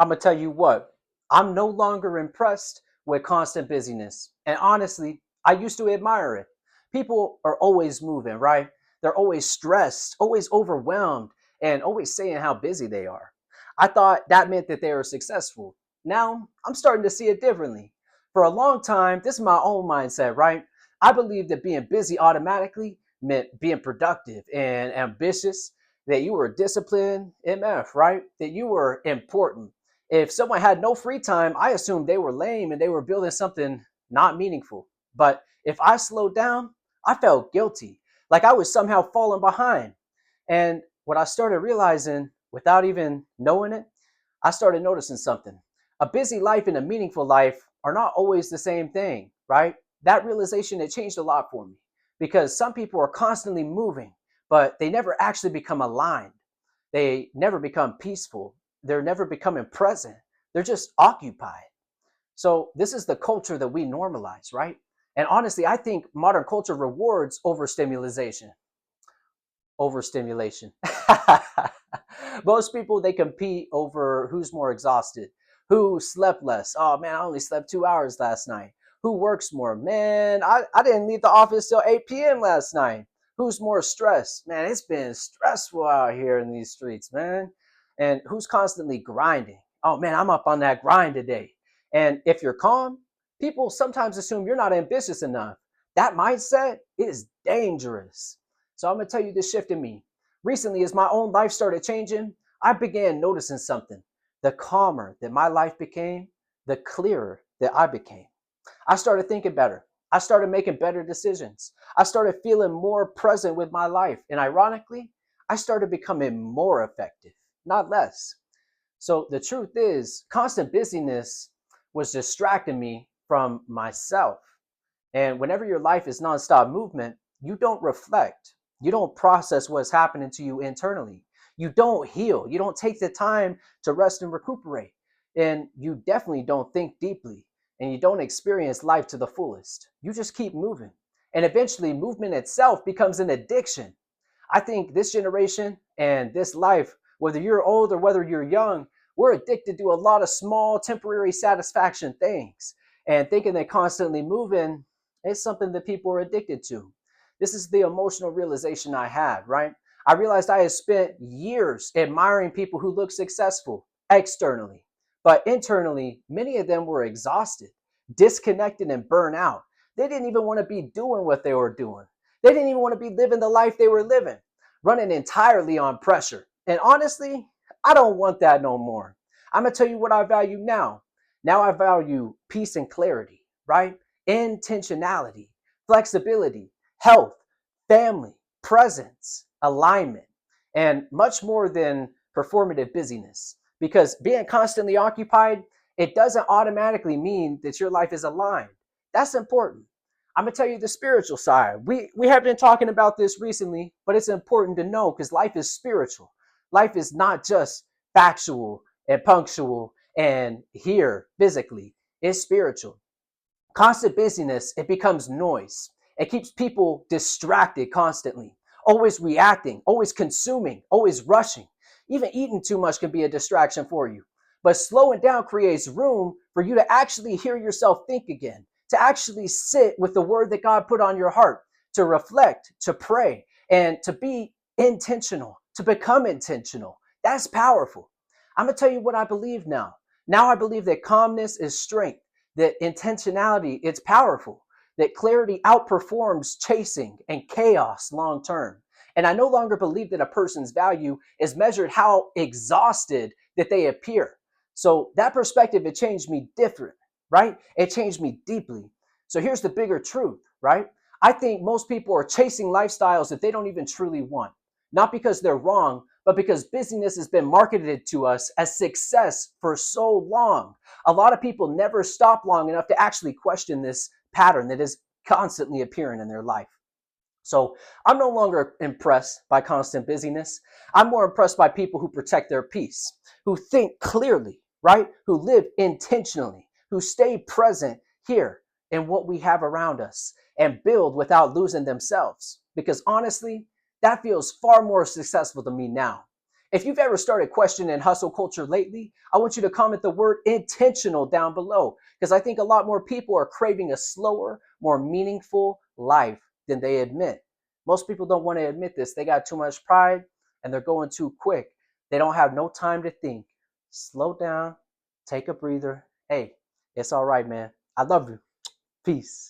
I'm gonna tell you what, I'm no longer impressed with constant busyness. And honestly, I used to admire it. People are always moving, right? They're always stressed, always overwhelmed, and always saying how busy they are. I thought that meant that they were successful. Now I'm starting to see it differently. For a long time, this is my own mindset, right? I believed that being busy automatically meant being productive and ambitious, that you were disciplined, MF, right? That you were important. If someone had no free time, I assumed they were lame and they were building something not meaningful. But if I slowed down, I felt guilty, like I was somehow falling behind. And what I started realizing without even knowing it, I started noticing something. A busy life and a meaningful life are not always the same thing, right? That realization, it changed a lot for me because some people are constantly moving, but they never actually become aligned. They never become peaceful. They're never becoming present. They're just occupied. So this is the culture that we normalize, right? And honestly, I think modern culture rewards overstimulation. Most people, they compete over who's more exhausted, who slept less. Oh man, I only slept 2 hours last night. Who works more? Man, I didn't leave the office till 8 p.m. last night. Who's more stressed? Man, it's been stressful out here in these streets, man. And who's constantly grinding? Oh man, I'm up on that grind today. And if you're calm, people sometimes assume you're not ambitious enough. That mindset is dangerous. So I'm going to tell you this shift in me. Recently, as my own life started changing, I began noticing something. The calmer that my life became, the clearer that I became. I started thinking better. I started making better decisions. I started feeling more present with my life. And ironically, I started becoming more effective, not less. So the truth is, constant busyness was distracting me from myself. And whenever your life is nonstop movement, you don't reflect. You don't process what's happening to you internally. You don't heal. You don't take the time to rest and recuperate. And you definitely don't think deeply. And you don't experience life to the fullest. You just keep moving. And eventually, movement itself becomes an addiction. I think this generation and this life, whether you're old or whether you're young, we're addicted to a lot of small, temporary satisfaction things. And thinking that constantly moving is something that people are addicted to. This is the emotional realization I had, right? I realized I had spent years admiring people who look successful externally, but internally, many of them were exhausted, disconnected, and burnt out. They didn't even want to be doing what they were doing. They didn't even want to be living the life they were living, running entirely on pressure. And honestly, I don't want that no more. I'm going to tell you what I value now. Now I value peace and clarity, right? Intentionality, flexibility, health, family, presence, alignment, and much more than performative busyness. Because being constantly occupied, it doesn't automatically mean that your life is aligned. That's important. I'm gonna tell you the spiritual side. We have been talking about this recently, but it's important to know because life is spiritual. Life is not just factual and punctual and here physically. It's spiritual. Constant busyness, it becomes noise. It keeps people distracted constantly, always reacting, always consuming, always rushing. Even eating too much can be a distraction for you. But slowing down creates room for you to actually hear yourself think again, to actually sit with the word that God put on your heart, to reflect, to pray, and to be intentional, to become intentional. That's powerful. I'm going to tell you what I believe now. Now I believe that calmness is strength, that intentionality, it's powerful, that clarity outperforms chasing and chaos long term. And I no longer believe that a person's value is measured how exhausted that they appear. So that perspective, it changed me different, right? It changed me deeply. So here's the bigger truth, right? I think most people are chasing lifestyles that they don't even truly want, not because they're wrong, but because busyness has been marketed to us as success for so long. A lot of people never stop long enough to actually question this pattern that is constantly appearing in their life. So I'm no longer impressed by constant busyness. I'm more impressed by people who protect their peace, who think clearly, right? Who live intentionally, who stay present here in what we have around us and build without losing themselves. Because honestly, that feels far more successful to me now. If you've ever started questioning hustle culture lately, I want you to comment the word intentional down below because I think a lot more people are craving a slower, more meaningful life than they admit. Most people don't want to admit this. They got too much pride and they're going too quick. They don't have no time to think. Slow down, take a breather. Hey, it's all right, man. I love you. Peace.